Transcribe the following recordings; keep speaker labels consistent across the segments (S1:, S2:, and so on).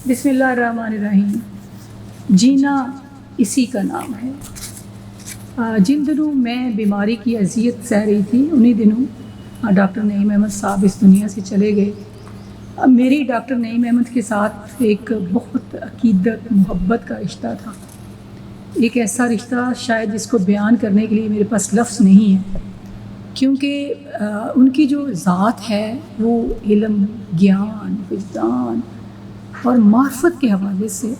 S1: بسم اللہ الرحمن الرحیم۔ جینا اسی کا نام ہے۔ جن دنوں میں بیماری کی اذیت سہ رہی تھی، انہی دنوں ڈاکٹر نعیم احمد صاحب اس دنیا سے چلے گئے۔ میری ڈاکٹر نعیم احمد کے ساتھ ایک بہت عقیدت محبت کا رشتہ تھا، ایک ایسا رشتہ شاید جس کو بیان کرنے کے لیے میرے پاس لفظ نہیں ہے، کیونکہ ان کی جو ذات ہے وہ علم، گیان، وجدان اور معرفت کے حوالے سے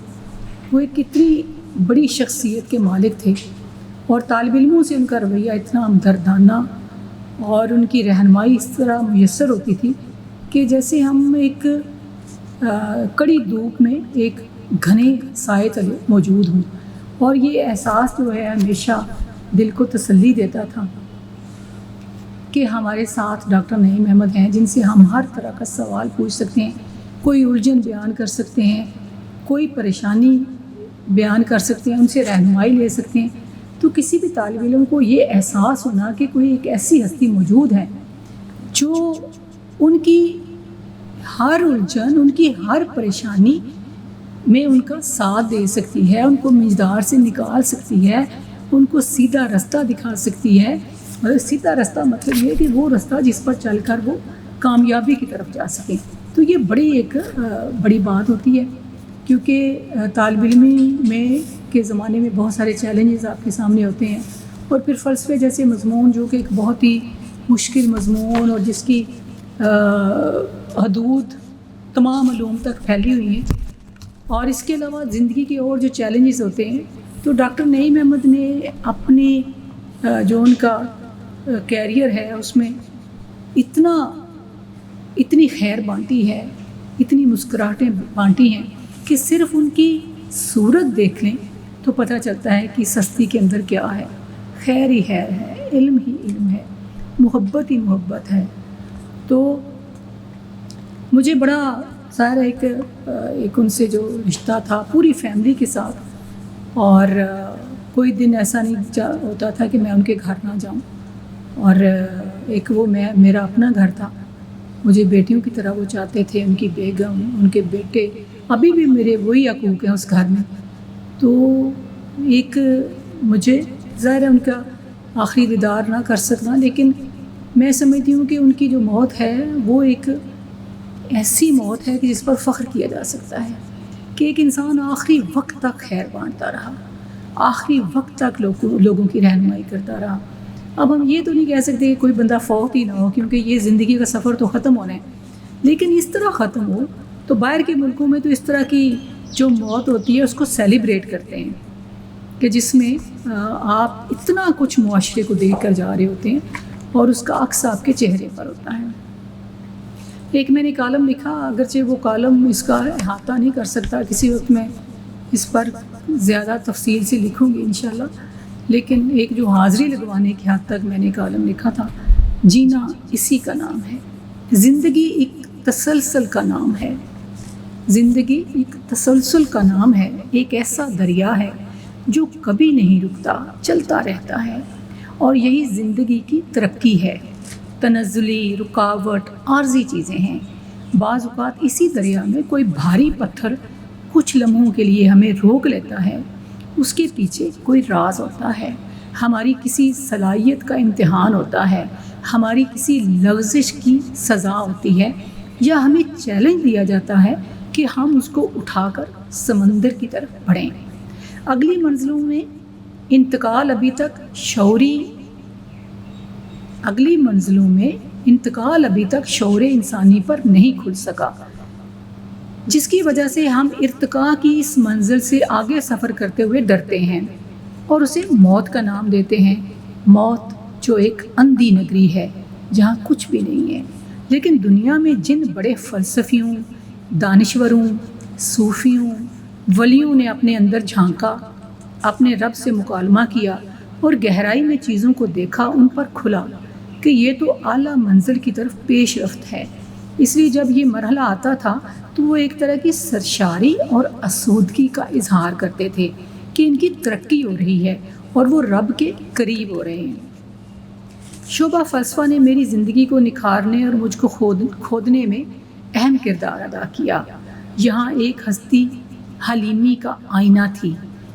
S1: وہ ایک اتنی بڑی شخصیت کے مالک تھے، اور طالب علموں سے ان کا رویہ اتنا ہمدردانہ اور ان کی رہنمائی اس طرح میسر ہوتی تھی کہ جیسے ہم ایک کڑی دھوپ میں ایک گھنے سائے تلے موجود ہوں، اور یہ احساس جو ہے ہمیشہ دل کو تسلی دیتا تھا کہ ہمارے ساتھ ڈاکٹر نعیم احمد ہیں، جن سے ہم ہر طرح کا سوال پوچھ سکتے ہیں، کوئی الجھن بیان کر سکتے ہیں، کوئی پریشانی بیان کر سکتے ہیں، ان سے رہنمائی لے سکتے ہیں۔ تو کسی بھی طالب علم کو یہ احساس ہونا کہ کوئی ایک ایسی ہستی موجود ہے جو ان کی ہر الجھن، ان کی ہر پریشانی میں ان کا ساتھ دے سکتی ہے، ان کو منجدار سے نکال سکتی ہے، ان کو سیدھا رستہ دکھا سکتی ہے۔ اور سیدھا رستہ مطلب یہ کہ وہ رستہ جس پر چل کر وہ کامیابی کی طرف جا سکیں۔ تو یہ ایک بڑی بات ہوتی ہے، کیونکہ طالب علمی میں کے زمانے میں بہت سارے چیلنجز آپ کے سامنے ہوتے ہیں، اور پھر فلسفے جیسے مضمون جو کہ ایک بہت ہی مشکل مضمون اور جس کی حدود تمام علوم تک پھیلی ہوئی ہیں، اور اس کے علاوہ زندگی کے اور جو چیلنجز ہوتے ہیں، تو ڈاکٹر نعیم احمد نے اپنی جو ان کا کیریئر ہے اس میں اتنی خیر بانٹی ہے، اتنی مسکراہٹیں بانٹی ہیں کہ صرف ان کی صورت دیکھ لیں تو پتہ چلتا ہے کہ سستی کے اندر کیا ہے۔ خیر ہی خیر ہے، علم ہی علم ہے، محبت ہی محبت ہے۔ تو مجھے بڑا ظاہر ایک ان سے جو رشتہ تھا پوری فیملی کے ساتھ، اور کوئی دن ایسا نہیں ہوتا تھا کہ میں ان کے گھر نہ جاؤں، اور ایک وہ میرا اپنا گھر تھا، مجھے بیٹیوں کی طرح وہ چاہتے تھے، ان کی بیگم، ان کے بیٹے، ابھی بھی میرے وہی حقوق ہیں اس گھر میں۔ تو ایک مجھے ظاہر ہے ان کا آخری دیدار نہ کر سکنا، لیکن میں سمجھتی ہوں کہ ان کی جو موت ہے وہ ایک ایسی موت ہے کہ جس پر فخر کیا جا سکتا ہے، کہ ایک انسان آخری وقت تک خیر بانٹتا رہا، آخری وقت تک لوگوں کی رہنمائی کرتا رہا۔ اب ہم یہ تو نہیں کہہ سکتے کہ کوئی بندہ فوت ہی نہ ہو، کیونکہ یہ زندگی کا سفر تو ختم ہونا ہے، لیکن اس طرح ختم ہو تو باہر کے ملکوں میں تو اس طرح کی جو موت ہوتی ہے اس کو سیلیبریٹ کرتے ہیں، کہ جس میں آپ اتنا کچھ معاشرے کو دیکھ کر جا رہے ہوتے ہیں اور اس کا عکس آپ کے چہرے پر ہوتا ہے۔ ایک میں نے کالم لکھا، اگرچہ وہ کالم اس کا احاطہ نہیں کر سکتا، کسی وقت میں اس پر زیادہ تفصیل سے لکھوں گی انشاءاللہ، لیکن ایک جو حاضری لگوانے کی حد تک میں نے کالم لکھا تھا، جینا اسی کا نام ہے۔ زندگی ایک تسلسل کا نام ہے، زندگی ایک تسلسل کا نام ہے، ایک ایسا دریا ہے جو کبھی نہیں رکتا، چلتا رہتا ہے، اور یہی زندگی کی ترقی ہے۔ تنزلی، رکاوٹ، عارضی چیزیں ہیں۔ بعض اوقات اسی دریا میں کوئی بھاری پتھر کچھ لمحوں کے لیے ہمیں روک لیتا ہے، اس کے پیچھے کوئی راز ہوتا ہے، ہماری کسی صلاحیت کا امتحان ہوتا ہے، ہماری کسی لغزش کی سزا ہوتی ہے، یا ہمیں چیلنج دیا جاتا ہے کہ ہم اس کو اٹھا کر سمندر کی طرف بڑھیں۔ اگلی منزلوں میں انتقال ابھی تک شعور انسانی پر نہیں کھل سکا، جس کی وجہ سے ہم ارتقاء کی اس منزل سے آگے سفر کرتے ہوئے ڈرتے ہیں اور اسے موت کا نام دیتے ہیں۔ موت جو ایک اندھی نگری ہے جہاں کچھ بھی نہیں ہے، لیکن دنیا میں جن بڑے فلسفیوں، دانشوروں، صوفیوں، ولیوں نے اپنے اندر جھانکا، اپنے رب سے مکالمہ کیا اور گہرائی میں چیزوں کو دیکھا، ان پر کھلا کہ یہ تو اعلیٰ منزل کی طرف پیش رفت ہے۔ اس لیے جب یہ مرحلہ آتا تھا تو وہ ایک طرح کی سرشاری اور آسودگی کا اظہار کرتے تھے کہ ان کی ترقی ہو رہی ہے اور وہ رب کے قریب ہو رہے ہیں۔ شعبہ فلسفہ نے میری زندگی کو نکھارنے اور مجھ کو کھودنے میں اہم کردار ادا کیا۔ یہاں ایک ہستی حلیمی کا آئینہ تھی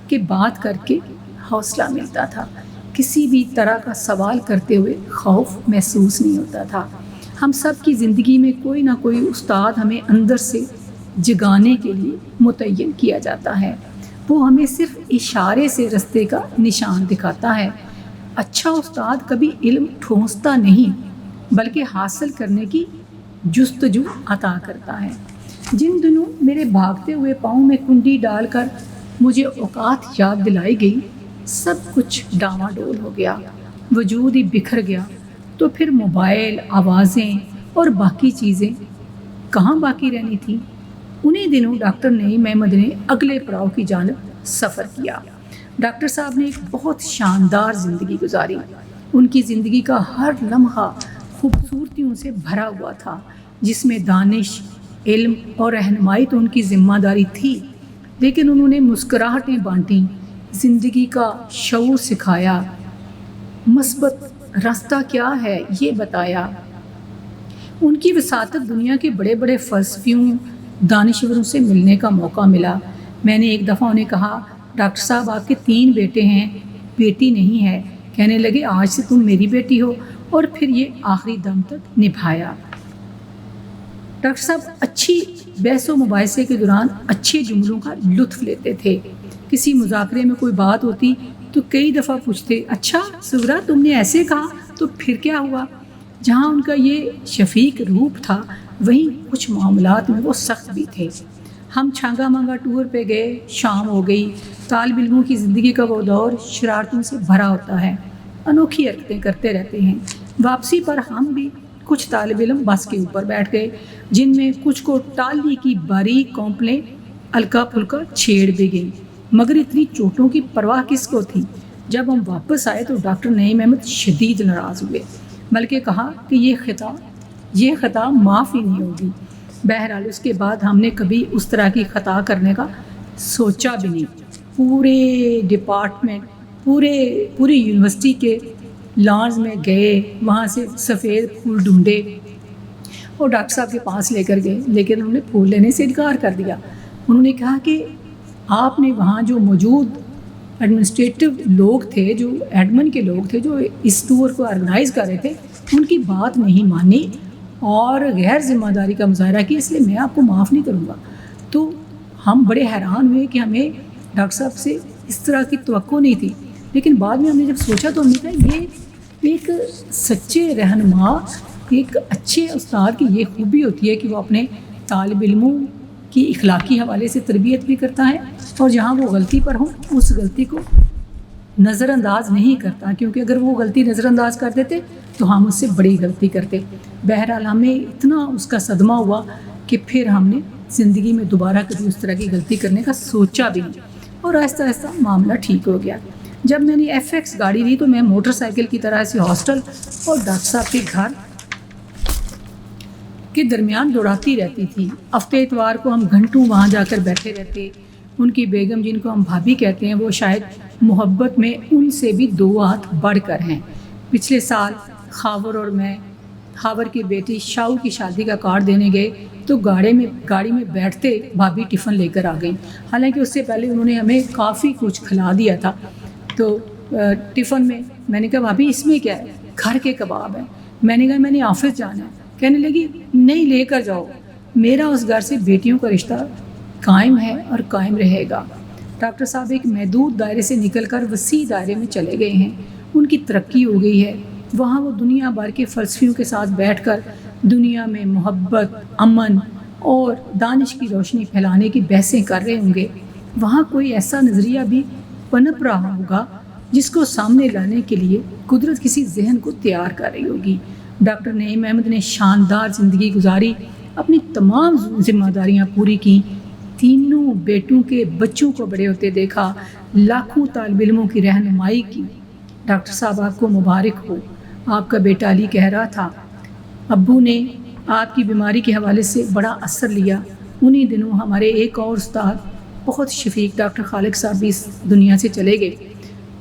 S1: کہ بات کر کے حوصلہ ملتا تھا، کسی بھی طرح کا سوال کرتے ہوئے خوف محسوس نہیں ہوتا تھا۔ ہم سب کی زندگی میں کوئی نہ کوئی استاد ہمیں اندر سے جگانے کے لیے متعین کیا جاتا ہے، وہ ہمیں صرف اشارے سے رستے کا نشان دکھاتا ہے۔ اچھا استاد کبھی علم ٹھونستا نہیں بلکہ حاصل کرنے کی جستجو عطا کرتا ہے۔ جن دنوں میرے بھاگتے ہوئے پاؤں میں کنڈی ڈال کر مجھے اوقات یاد دلائی گئی، سب کچھ ڈاواڈول ہو گیا، وجود ہی بکھر گیا۔ تو پھر موبائل، آوازیں اور باقی چیزیں کہاں باقی رہنی تھیں؟ انہی دنوں ڈاکٹر نعیم احمد نے اگلے پڑاؤ کی جانب سفر کیا۔ ڈاکٹر صاحب نے ایک بہت شاندار زندگی گزاری۔ ان کی زندگی کا ہر لمحہ خوبصورتیوں سے بھرا ہوا تھا، جس میں دانش، علم اور رہنمائی تو ان کی ذمہ داری تھی، لیکن انہوں نے مسکراہٹیں بانٹیں، زندگی کا شعور سکھایا، مثبت راستہ کیا ہے یہ بتایا۔ ان کی وساطت دنیا کے بڑے بڑے فلسفیوں، دانشوروں سے ملنے کا موقع ملا۔ میں نے ایک دفعہ انہیں کہا، ڈاکٹر صاحب آپ کے 3 بیٹے ہیں، بیٹی نہیں ہے۔ کہنے لگے آج سے تم میری بیٹی ہو، اور پھر یہ آخری دم تک نبھایا۔ ڈاکٹر صاحب اچھی بحث و مباحثے کے دوران اچھے جملوں کا لطف لیتے تھے۔ کسی مذاکرے میں کوئی بات ہوتی تو کئی دفعہ پوچھتے، اچھا سغرا تم نے ایسے کہا تو پھر کیا ہوا؟ جہاں ان کا یہ شفیق روپ تھا، وہیں کچھ معاملات میں وہ سخت بھی تھے۔ ہم چھانگا مانگا ٹور پہ گئے، شام ہو گئی۔ طالب علموں کی زندگی کا وہ دور شرارتوں سے بھرا ہوتا ہے، انوکھی حرکتیں کرتے رہتے ہیں۔ واپسی پر ہم بھی کچھ طالب علم بس کے اوپر بیٹھ گئے، جن میں کچھ کو ٹالی کی باریک کونپلیں ہلکا پھلکا چھیڑ بھی گئی، مگر اتنی چوٹوں کی پرواہ کس کو تھی؟ جب ہم واپس آئے تو ڈاکٹر نعیم احمد شدید ناراض ہوئے، بلکہ کہا کہ یہ خطا معاف ہی نہیں ہوگی۔ بہرحال اس کے بعد ہم نے کبھی اس طرح کی خطا کرنے کا سوچا بھی نہیں۔ پورے ڈپارٹمنٹ، پوری یونیورسٹی کے لانز میں گئے، وہاں سے سفید پھول ڈھونڈے اور ڈاکٹر صاحب کے پاس لے کر گئے، لیکن انہوں نے پھول لینے سے انکار کر دیا۔ انہوں نے کہا کہ آپ نے وہاں جو موجود ایڈمنسٹریٹو لوگ تھے، جو ایڈمن کے لوگ تھے جو اس ٹور کو آرگنائز کر رہے تھے، ان کی بات نہیں مانی اور غیر ذمہ داری کا مظاہرہ کیا، اس لیے میں آپ کو معاف نہیں کروں گا۔ تو ہم بڑے حیران ہوئے کہ ہمیں ڈاکٹر صاحب سے اس طرح کی توقع نہیں تھی، لیکن بعد میں ہم نے جب سوچا تو ہم نے کہا یہ ایک سچے رہنما، ایک اچھے استاد کی یہ خوبی ہوتی ہے کہ وہ اپنے طالب علموں کی اخلاقی حوالے سے تربیت بھی کرتا ہے، اور جہاں وہ غلطی پر ہوں اس غلطی کو نظر انداز نہیں کرتا، کیونکہ اگر وہ غلطی نظر انداز کر دیتے تو ہم اس سے بڑی غلطی کرتے۔ بہرحال ہمیں اتنا اس کا صدمہ ہوا کہ پھر ہم نے زندگی میں دوبارہ کبھی اس طرح کی غلطی کرنے کا سوچا بھی نہیں، اور آہستہ آہستہ معاملہ ٹھیک ہو گیا۔ جب میں نے FX گاڑی لی تو میں موٹر سائیکل کی طرح سے ہاسٹل اور ڈاکٹر صاحب کے گھر کے درمیان دوڑاتی رہتی تھی۔ ہفتے اتوار کو ہم گھنٹوں وہاں جا کر بیٹھے رہتے۔ ان کی بیگم، جن کو ہم بھابھی کہتے ہیں، وہ شاید محبت میں ان سے بھی 2 ہاتھ بڑھ کر ہیں۔ پچھلے سال خاور اور میں خاور کی بیٹی شاؤ کی شادی کا کارڈ دینے گئے تو گاڑی میں بیٹھتے بھابھی ٹفن لے کر آ گئیں، حالانکہ اس سے پہلے انہوں نے ہمیں کافی کچھ کھلا دیا تھا۔ تو ٹفن میں نے کہا بھابھی اس میں کیا ہے؟ گھر کے کباب ہیں۔ میں نے کہا میں نے آفس جانا ہے۔ کہنے لگی نہیں لے کر جاؤ، میرا اس گھر سے بیٹیوں کا رشتہ قائم ہے اور قائم رہے گا۔ ڈاکٹر صاحب ایک محدود دائرے سے نکل کر وسیع دائرے میں چلے گئے ہیں، ان کی ترقی ہو گئی ہے۔ وہاں وہ دنیا بھر کے فلسفیوں کے ساتھ بیٹھ کر دنیا میں محبت، امن اور دانش کی روشنی پھیلانے کی بحثیں کر رہے ہوں گے۔ وہاں کوئی ایسا نظریہ بھی پنپ رہا ہوگا جس کو سامنے لانے کے لیے قدرت کسی ذہن کو تیار کر رہی ہوگی۔ ڈاکٹر نعیم احمد نے شاندار زندگی گزاری، اپنی تمام ذمہ داریاں پوری کیں، 3 بیٹوں کے بچوں کو بڑے ہوتے دیکھا، لاکھوں طالب علموں کی رہنمائی کی۔ ڈاکٹر صاحب آپ کو مبارک ہو۔ آپ کا بیٹا علی کہہ رہا تھا ابو نے آپ کی بیماری کے حوالے سے بڑا اثر لیا۔ انہی دنوں ہمارے ایک اور استاد بہت شفیق ڈاکٹر خالق صاحب بھی اس دنیا سے چلے گئے۔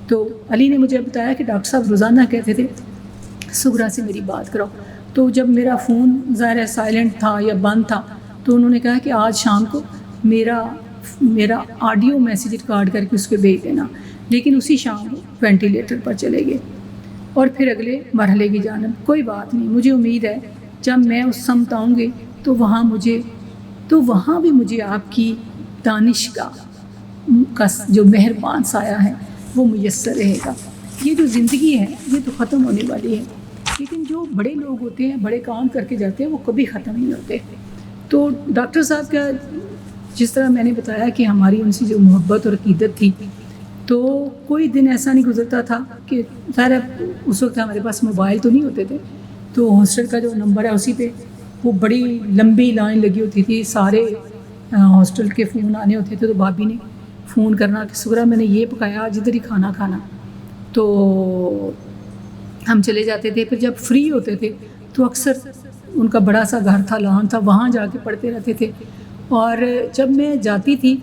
S1: تو علی نے مجھے بتایا کہ ڈاکٹر صاحب روزانہ کہتے تھے سغرا سے میری بات کراؤ۔ تو جب میرا فون ظاہر ہے سائلنٹ تھا یا بند تھا تو انہوں نے کہا کہ آج شام کو میرا آڈیو میسیج ریکارڈ کر کے اس کو بھیج دینا، لیکن اسی شام وہ وینٹیلیٹر پر چلے گئے اور پھر اگلے مرحلے کی جانب۔ کوئی بات نہیں، مجھے امید ہے جب میں اس سمت آؤں گی تو وہاں بھی مجھے آپ کی دانش کا جو مہربان سایہ ہے وہ میسر رہے گا۔ یہ جو زندگی ہے یہ تو ختم ہونے والی ہے، لیکن جو بڑے لوگ ہوتے ہیں، بڑے کام کر کے جاتے ہیں، وہ کبھی ختم نہیں ہوتے۔ تو ڈاکٹر صاحب کا جس طرح میں نے بتایا کہ ہماری ان سے جو محبت اور عقیدت تھی، تو کوئی دن ایسا نہیں گزرتا تھا کہ ظاہر ہے اس وقت ہمارے پاس موبائل تو نہیں ہوتے تھے، تو ہاسٹل کا جو نمبر ہے اسی پہ وہ بڑی لمبی لائن لگی ہوتی تھی، سارے ہاسٹل کے فون آنے ہوتے تھے، تو بھابھی نے فون کرنا کہ سغرا میں نے یہ پکایا، جدھر ہی کھانا کھانا۔ تو ہم چلے جاتے تھے، پھر جب فری ہوتے تھے تو اکثر ان کا بڑا سا گھر تھا، لان تھا، وہاں جا کے پڑھتے رہتے تھے۔ اور جب میں جاتی تھی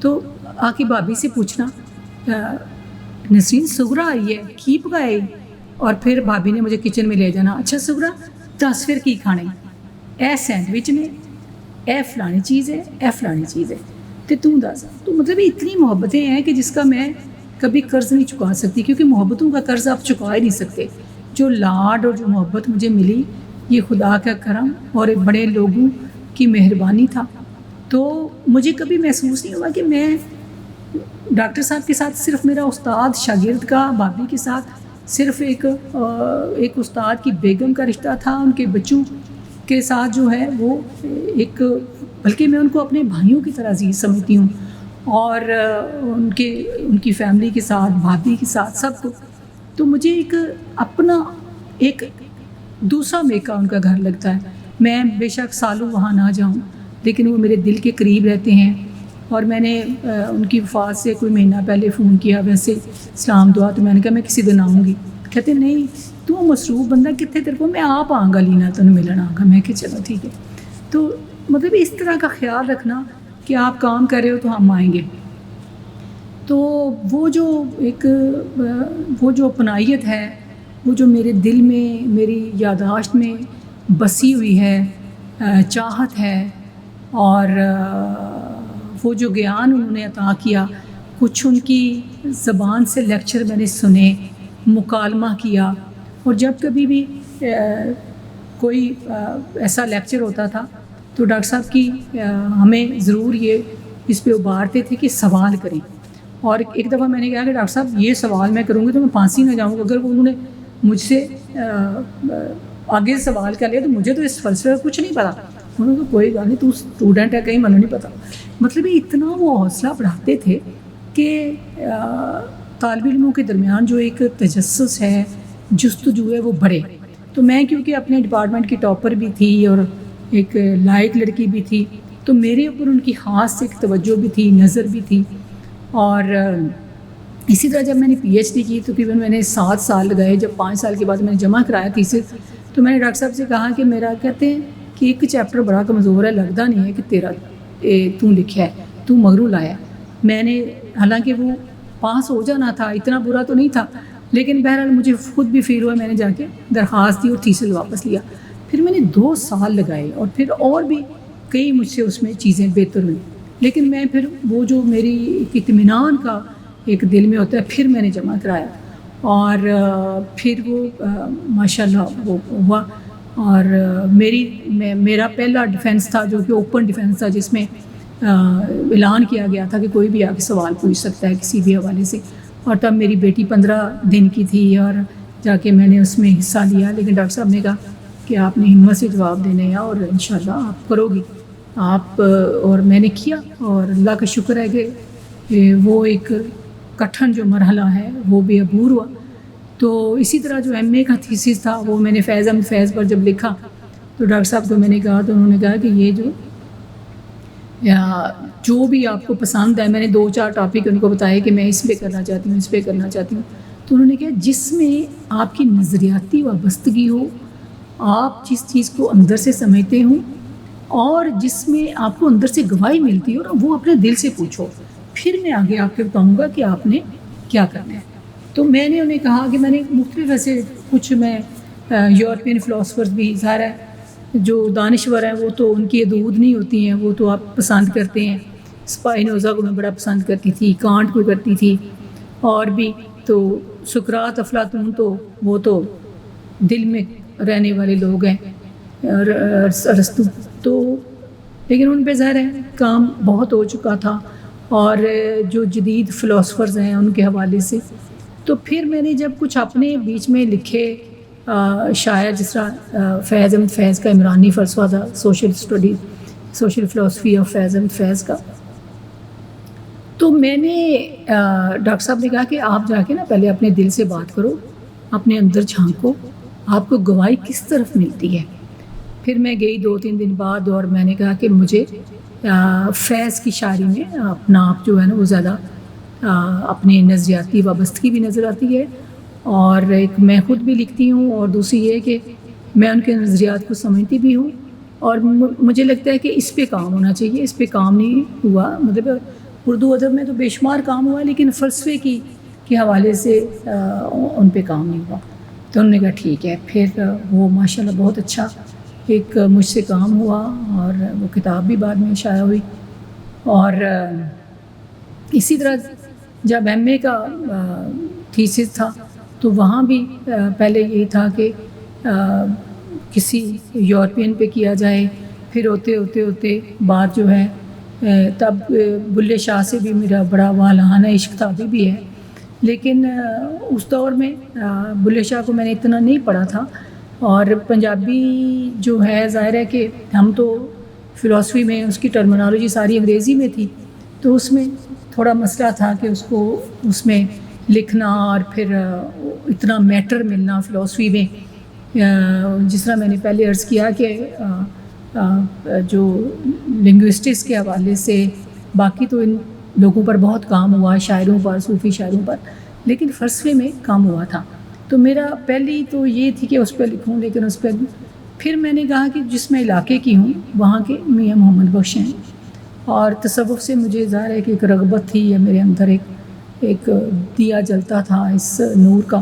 S1: تو آ کے بھابھی سے پوچھنا نسرین سغرا آئی ہے کی پکائے، اور پھر بھابھی نے مجھے کچن میں لے جانا، اچھا سغرا دس پھر کی کھانے، اے سینڈوچ نے، اے فلانی چیز ہے، اے فلانی چیز ہے، تو دس۔ تو مطلب اتنی محبتیں ہیں کہ جس کا میں کبھی قرض نہیں چکا سکتی، کیونکہ محبتوں کا قرض آپ چکا ہی نہیں سکتے۔ جو لاڈ اور جو محبت مجھے ملی یہ خدا کا کرم اور بڑے لوگوں کی مہربانی تھا۔ تو مجھے کبھی محسوس نہیں ہوا کہ میں ڈاکٹر صاحب کے ساتھ صرف میرا استاد شاگرد کا، بھابھی کے ساتھ صرف ایک استاد کی بیگم کا رشتہ تھا، ان کے بچوں کے ساتھ جو ہے وہ ایک، بلکہ میں ان کو اپنے بھائیوں کی طرح عزیز سمجھتی ہوں، اور ان کی فیملی کے ساتھ، بھابھی کے ساتھ، سب کو۔ تو مجھے ایک اپنا ایک دوسرا میکا ان کا گھر لگتا ہے۔ میں بے شک سالوں وہاں نہ جاؤں، لیکن وہ میرے دل کے قریب رہتے ہیں۔ اور میں نے ان کی وفات سے کوئی مہینہ پہلے فون کیا، ویسے سلام دعا، تو میں نے کہا میں کسی دن آؤں گی۔ کہتے نہیں تو مصروف بندہ کتنے تیرے کو، میں آپ آؤں گا لینا تو ملنا آؤں گا۔ میں کہ چلو ٹھیک ہے۔ تو مطلب اس طرح کا خیال رکھنا کہ آپ کام کر رہے ہو تو ہم آئیں گے۔ تو وہ جو اپنائیت ہے، وہ جو میرے دل میں، میری یادداشت میں بسی ہوئی ہے، چاہت ہے، اور وہ جو گیان انہوں نے عطا کیا، کچھ ان کی زبان سے لیکچر میں نے سنے، مکالمہ کیا، اور جب کبھی بھی کوئی ایسا لیکچر ہوتا تھا تو ڈاکٹر صاحب کی ہمیں ضرور یہ اس پہ ابھارتے تھے کہ سوال کریں۔ اور ایک دفعہ میں نے کہا کہ ڈاکٹر صاحب یہ سوال میں کروں گی تو میں پھانسی نہ جاؤں گا، اگر انہوں نے مجھ سے آگے سوال کر لیا تو مجھے تو اس فلسفے کا کچھ نہیں پتا۔ انہوں نے کہا کوئی بات نہیں، تو اسٹوڈنٹ ہے، کہیں منو نہیں پتا۔ مطلب اتنا وہ حوصلہ بڑھاتے تھے کہ طالب علموں کے درمیان جو ایک تجسس ہے، جستجو ہے، وہ بڑھے۔ تو میں کیونکہ اپنے ڈپارٹمنٹ کی ٹاپر بھی تھی اور ایک لائق لڑکی بھی تھی، تو میرے اوپر ان کی خاص ایک توجہ بھی تھی، نظر بھی تھی۔ اور اسی طرح جب میں نے پی ایچ ڈی کی تقریباً میں نے 7 سال لگائے، جب 5 سال کے بعد میں نے جمع کرایا تھیسس، تو میں نے ڈاکٹر صاحب سے کہا کہ میرا، کہتے ہیں کہ ایک چیپٹر بڑا کمزور ہے، لگتا نہیں ہے کہ تیرا تو لکھا ہے، تو مغرو لایا۔ میں نے، حالانکہ وہ پاس ہو جانا تھا، اتنا برا تو نہیں تھا، لیکن بہرحال مجھے خود بھی فیل ہوا، میں نے جا کے درخواست دی اور تھیسس واپس لیا۔ پھر میں نے 2 سال لگائے، اور پھر اور بھی کئی مجھ سے اس میں چیزیں بہتر ہوئیں، لیکن میں پھر وہ جو میری ایک اطمینان کا ایک دل میں ہوتا ہے، پھر میں نے جمع کرایا، اور پھر وہ ماشاءاللہ وہ ہوا۔ اور میرا پہلا ڈیفنس تھا جو کہ اوپن ڈیفنس تھا، جس میں اعلان کیا گیا تھا کہ کوئی بھی آ کے سوال پوچھ سکتا ہے کسی بھی حوالے سے۔ اور تب میری بیٹی 15 دن کی تھی، اور جا کے میں نے اس میں حصہ لیا، لیکن ڈاکٹر صاحب نے کہا کہ آپ نے ہمت سے جواب دینے ہیں اور انشاءاللہ آپ کرو گی آپ، اور میں نے کیا، اور اللہ کا شکر ہے کہ وہ ایک کٹھن جو مرحلہ ہے وہ بھی عبور ہوا۔ تو اسی طرح جو ایم اے کا تھیسس تھا وہ میں نے فیض احمد فیض پر جب لکھا تو ڈاکٹر صاحب کو میں نے کہا، تو انہوں نے کہا کہ یہ جو بھی آپ کو پسند ہے، میں نے 2-4 ٹاپک ان کو بتایا کہ میں اس پہ کرنا چاہتی ہوں، اس پہ کرنا چاہتی ہوں۔ تو انہوں نے کہا جس میں آپ کی نظریاتی وابستگی ہو، آپ جس چیز کو اندر سے سمجھتے ہوں، اور جس میں آپ کو اندر سے گواہی ملتی ہو، وہ اپنے دل سے پوچھو، پھر میں آگے آپ کو بتاؤں گا کہ آپ نے کیا کرنا ہے۔ تو میں نے انہیں کہا کہ میں نے مختلف ایسے کچھ، میں یورپین فلاسفرز بھی، ظاہر ہے جو دانشور ہیں وہ تو ان کی حدود نہیں ہوتی ہیں، وہ تو آپ پسند کرتے ہیں. اسپائنوزا کو میں بڑا پسند کرتی تھی، کانٹ کو کرتی تھی، اور بھی تو سقراط، افلاطون تو وہ تو دل میں رہنے والے لوگ ہیں، ارسطو تو. لیکن ان پہ ظاہر ہے کام بہت ہو چکا تھا، اور جو جدید فلاسفرز ہیں ان کے حوالے سے. تو پھر میں نے جب کچھ اپنے بیچ میں لکھے شاعر، جس طرح فیض احمد فیض کا عمرانی فلسفہ تھا، social study, social philosophy of Faiz Ahmad Faiz کا. تو میں نے ڈاکٹر صاحب نے کہا کہ آپ جا کے نا پہلے اپنے دل سے بات کرو، اپنے اندر جھانکو، آپ کو گواہی کس طرف ملتی ہے. پھر میں گئی 2-3 دن بعد، اور میں نے کہا کہ مجھے فیض کی شاعری میں اپنا آپ جو ہے نا وہ زیادہ اپنے نظریاتی وابستگی بھی نظر آتی ہے، اور ایک میں خود بھی لکھتی ہوں، اور دوسری یہ کہ میں ان کے نظریات کو سمجھتی بھی ہوں. اور مجھے لگتا ہے کہ اس پہ کام ہونا چاہیے. اس پہ کام نہیں ہوا، مطلب اردو ادب میں تو بے شمار کام ہوا، لیکن فلسفے کے حوالے سے ان پہ کام نہیں ہوا. تو انہوں نے کہا ٹھیک ہے. پھر وہ ماشاءاللہ بہت اچھا ایک مجھ سے کام ہوا، اور وہ کتاب بھی بعد میں شائع ہوئی. اور اسی طرح جب ایم اے کا تھیسس تھا تو وہاں بھی پہلے یہی تھا کہ کسی یورپین پہ کیا جائے، پھر ہوتے بات جو ہے تب بلے شاہ سے بھی میرا بڑا والہانہ عشق تھا، ابھی بھی ہے. لیکن اس دور میں بلے شاہ کو میں نے اتنا نہیں پڑھا تھا، اور پنجابی جو ہے ظاہر ہے کہ ہم تو فلاسفی میں اس کی ٹرمنالوجی ساری انگریزی میں تھی، تو اس میں تھوڑا مسئلہ تھا کہ اس کو اس میں لکھنا، اور پھر اتنا میٹر ملنا فلاسفی میں. جس طرح میں نے پہلے عرض کیا کہ جو لنگوسٹکس کے حوالے سے باقی تو ان لوگوں پر بہت کام ہوا، شاعروں پر، صوفی شاعروں پر، لیکن فلسفے میں کام ہوا تھا. تو میرا پہلی تو یہ تھی کہ اس پہ لکھوں، لیکن اس پہ پھر میں نے کہا کہ جس میں علاقے کی ہوں وہاں کے میاں محمد بخش ہیں، اور تصوف سے مجھے ظاہر ہے کہ ایک رغبت تھی، یا میرے اندر ایک دیا جلتا تھا اس نور کا.